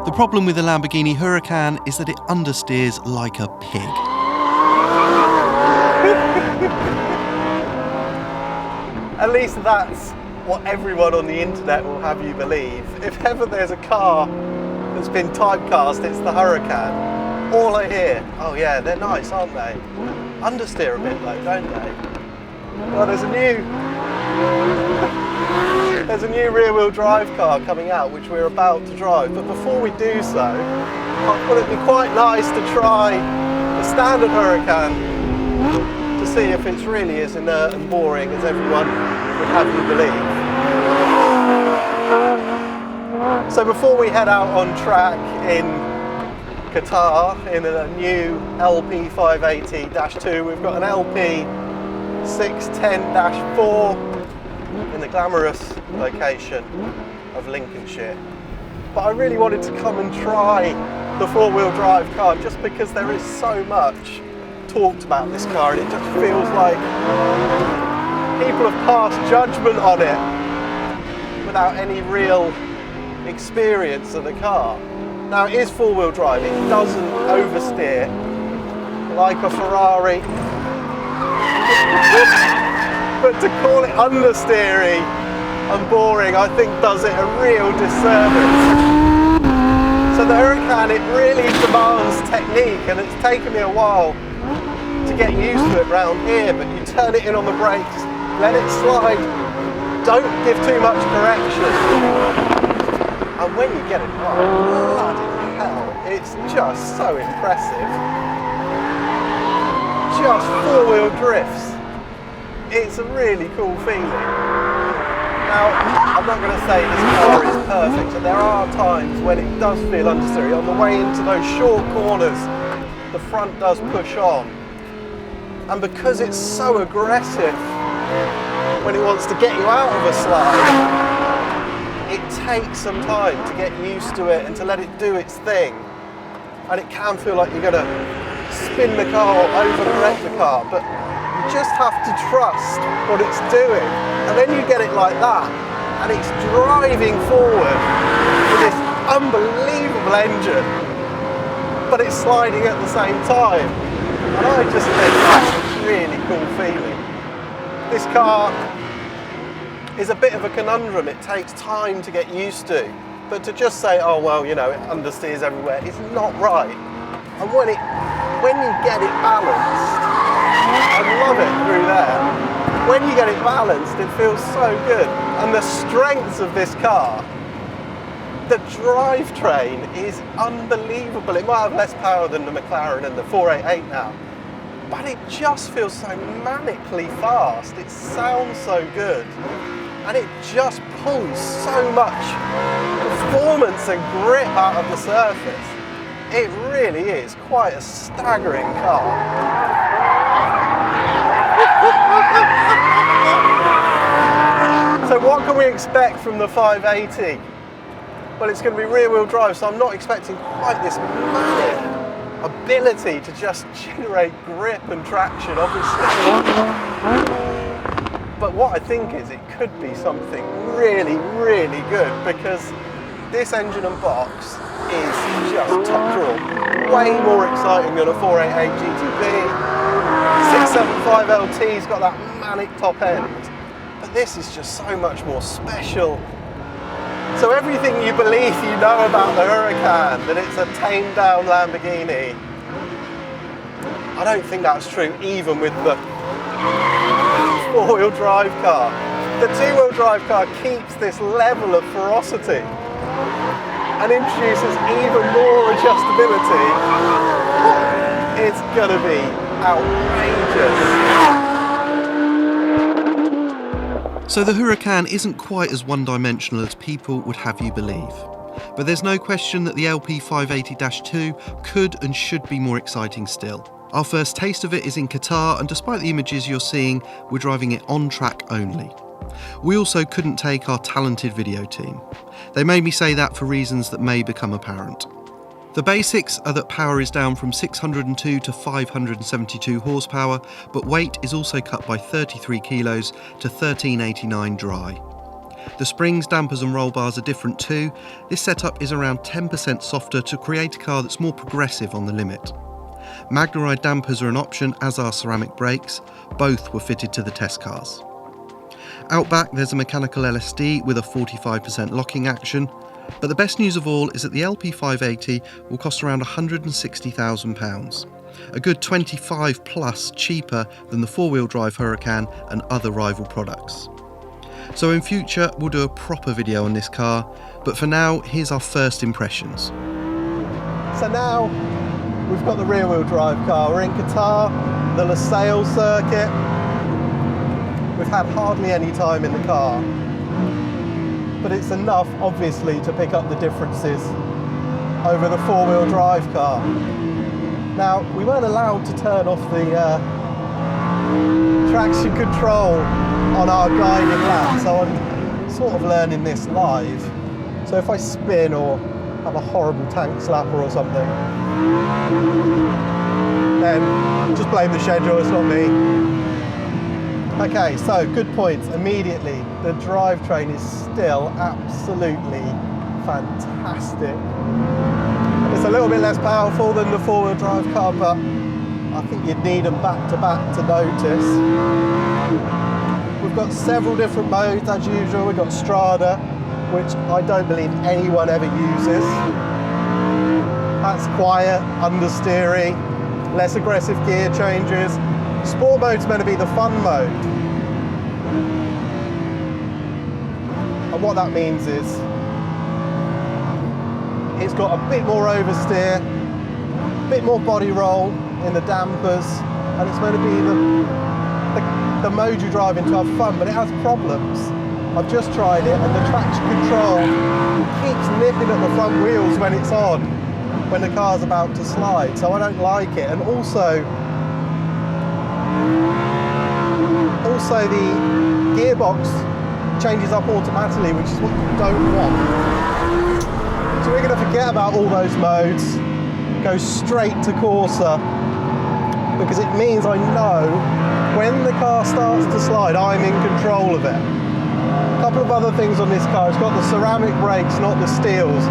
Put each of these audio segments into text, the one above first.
The problem with the Lamborghini Huracan is that it understeers like a pig. At least that's what everyone on the internet will have you believe. If ever there's a car that's been typecast, it's the Huracan. All I hear, oh yeah, they're nice, aren't they? Understeer a bit though, don't they? Well, there's a new rear-wheel drive car coming out which we're about to drive, but before we do so, I thought it'd be quite nice to try a standard Huracan to see if it's really as inert and boring as everyone would have you believe. So before we head out on track in Qatar in a new LP580-2, we've got an LP610-4 in the glamorous location of Lincolnshire. But I really wanted to come and try the four-wheel drive car just because there is so much talked about this car, and it just feels like people have passed judgment on it without any real experience of the car. Now, it is four-wheel drive, it doesn't oversteer like a Ferrari, but to call it understeery and boring, I think does it a real disservice. So the Huracan, it really demands technique, and it's taken me a while to get used to it round here, but you turn it in on the brakes, let it slide, don't give too much correction, and when you get it right, bloody hell, it's just so impressive. Just four-wheel drifts. It's a really cool feeling. Now, I'm not going to say this car is perfect, and there are times when it does feel understeery. On the way into those short corners, the front does push on. And because it's so aggressive when it wants to get you out of a slide, it takes some time to get used to it and to let it do its thing. And it can feel like you're going to spin the car or overcorrect the car, but you just have to trust what it's doing. And then you get it like that, and it's driving forward with this unbelievable engine, but it's sliding at the same time. And I just think that's a really cool feeling. This car is a bit of a conundrum. It takes time to get used to. But to just say, oh well, you know, it understeers everywhere, is not right. And when you get it balanced, I love it through there. When you get it balanced, it feels so good. And the strength of this car, the drivetrain is unbelievable. It might have less power than the McLaren and the 488 now, but it just feels so manically fast. It sounds so good, and it just pulls so much performance and grip out of the surface. It really is quite a staggering car. So what can we expect from the 580? Well, it's going to be rear-wheel drive, so I'm not expecting quite this manic ability to just generate grip and traction, obviously. But what I think is it could be something really, really good, because this engine and box is just top draw. Way more exciting than a 488 GTB. 675 LT's got that manic top end. But this is just so much more special. So everything you believe you know about the Huracan, that it's a tamed down Lamborghini, I don't think that's true even with the four-wheel drive car. The two-wheel drive car keeps this level of ferocity and introduces even more adjustability. It's gonna be outrageous. So the Huracan isn't quite as one-dimensional as people would have you believe. But there's no question that the LP580-2 could and should be more exciting still. Our first taste of it is in Qatar, and despite the images you're seeing, we're driving it on track only. We also couldn't take our talented video team. They made me say that for reasons that may become apparent. The basics are that power is down from 602 to 572 horsepower, but weight is also cut by 33 kilos to 1389 dry. The springs, dampers and roll bars are different too. This setup is around 10% softer to create a car that's more progressive on the limit. Magnaride dampers are an option, as are ceramic brakes. Both were fitted to the test cars. Out back there's a mechanical LSD with a 45% locking action, but the best news of all is that the LP580 will cost around £160,000, a good 25 plus cheaper than the four-wheel drive Huracan and other rival products. So in future we'll do a proper video on this car, but for now here's our first impressions. So now we've got the rear-wheel drive car. We're in Qatar, the Lusail circuit. We've had hardly any time in the car, but it's enough, obviously, to pick up the differences over the four-wheel drive car. Now, we weren't allowed to turn off the traction control on our guiding lap, so I'm sort of learning this live. So if I spin or have a horrible tank slapper or something, then just blame the schedule, it's not me. Okay, so good points. Immediately, the drivetrain is still absolutely fantastic. It's a little bit less powerful than the four-wheel drive car, but I think you'd need them back to back to notice. We've got several different modes as usual. We've got Strada, which I don't believe anyone ever uses. That's quiet, understeery, less aggressive gear changes. Sport mode's meant to be the fun mode. And what that means is it's got a bit more oversteer, a bit more body roll in the dampers, and it's meant to be the mode you drive in to have fun, but it has problems. I've just tried it and the traction control keeps nipping at the front wheels when it's on, when the car's about to slide, so I don't like it. And also the gearbox changes up automatically, which is what you don't want. So we're going to forget about all those modes, go straight to Corsa, because it means I know when the car starts to slide, I'm in control of it. A couple of other things on this car: it's got the ceramic brakes, not the steels.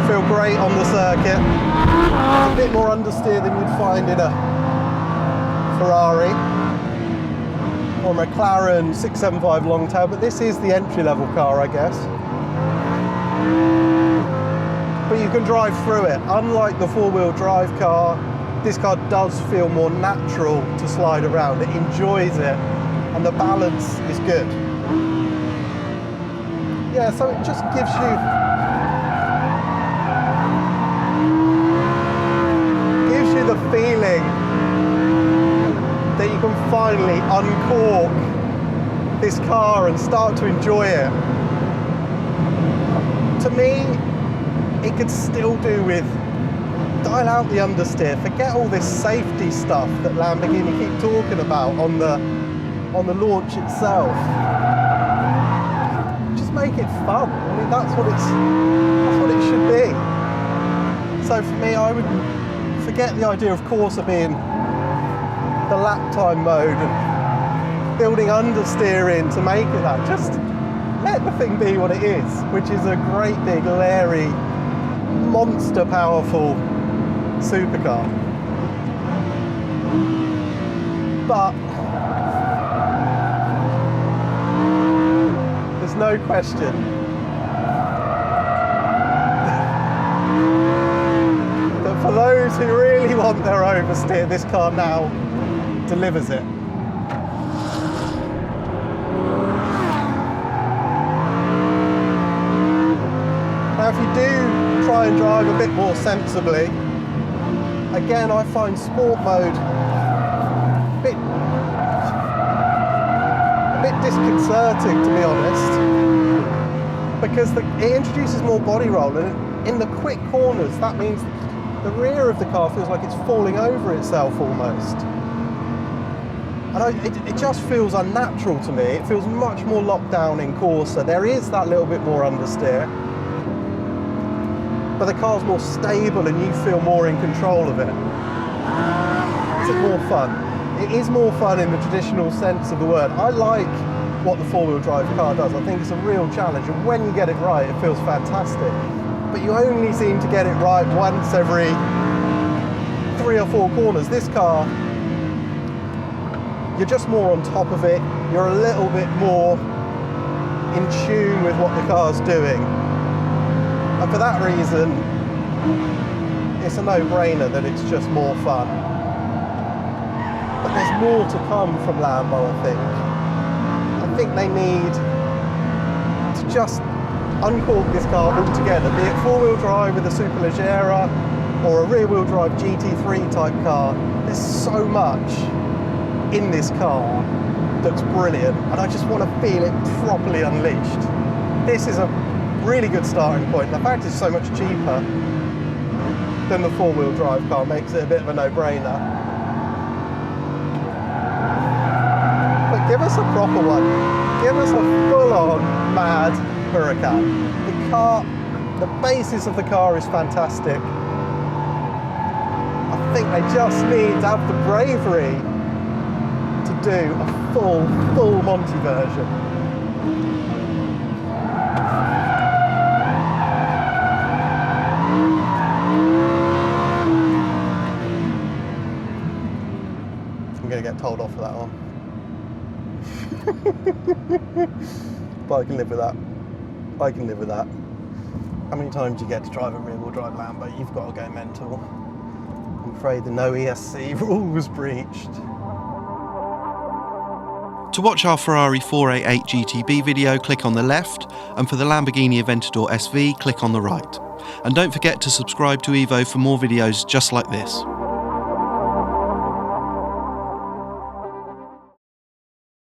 Feel great on the circuit. It's a bit more understeer than you'd find in a Ferrari or McLaren 675 Longtail, but this is the entry-level car, I guess. But you can drive through it. Unlike the four-wheel drive car, this car does feel more natural to slide around. It enjoys it, and the balance is good. Yeah, so it just gives you the feeling that you can finally uncork this car and start to enjoy it. To me, it could still do with dial out the understeer, forget all this safety stuff that Lamborghini keep talking about on the launch itself. Just make it fun. I mean, that's what it should be. So for me, I would forget the idea of Corsa being the lap time mode and building understeer in to make it that. Just let the thing be what it is, which is a great big leery, monster powerful supercar. But there's no question that for those who really want their oversteer, this car now delivers it. Now if you do try and drive a bit more sensibly, again I find sport mode a bit disconcerting, to be honest, because it introduces more body roll, and in the quick corners that means the rear of the car feels like it's falling over itself almost. And it just feels unnatural to me. It feels much more locked down in Corsa. There is that little bit more understeer, but the car's more stable and you feel more in control of it. Is it more fun? It is more fun in the traditional sense of the word. I like what the four-wheel drive car does. I think it's a real challenge, and when you get it right, it feels fantastic. But you only seem to get it right once every 3 or 4 corners. This car, you're just more on top of it. You're a little bit more in tune with what the car's doing. And for that reason, it's a no-brainer that it's just more fun. But there's more to come from Lambo, I think. I think they need to just uncork this car altogether, be it four-wheel drive with a Superleggera or a rear-wheel drive GT3 type car. There's so much in this car that's brilliant, and I just want to feel it properly unleashed. This is a really good starting point. The fact it's so much cheaper than the four-wheel drive car makes it a bit of a no-brainer. But give us a proper one. Give us a full-on mad Huracan. The car, the basis of the car is fantastic. I think they just need to have the bravery to do a full Monty version. I'm going to get told off for that one. But I can live with that. I can live with that. How many times do you get to drive a rear-wheel drive Lambo? You've got to go mental. I'm afraid the no ESC rule was breached. To watch our Ferrari 488 GTB video, click on the left, and for the Lamborghini Aventador SV, click on the right. And don't forget to subscribe to Evo for more videos just like this.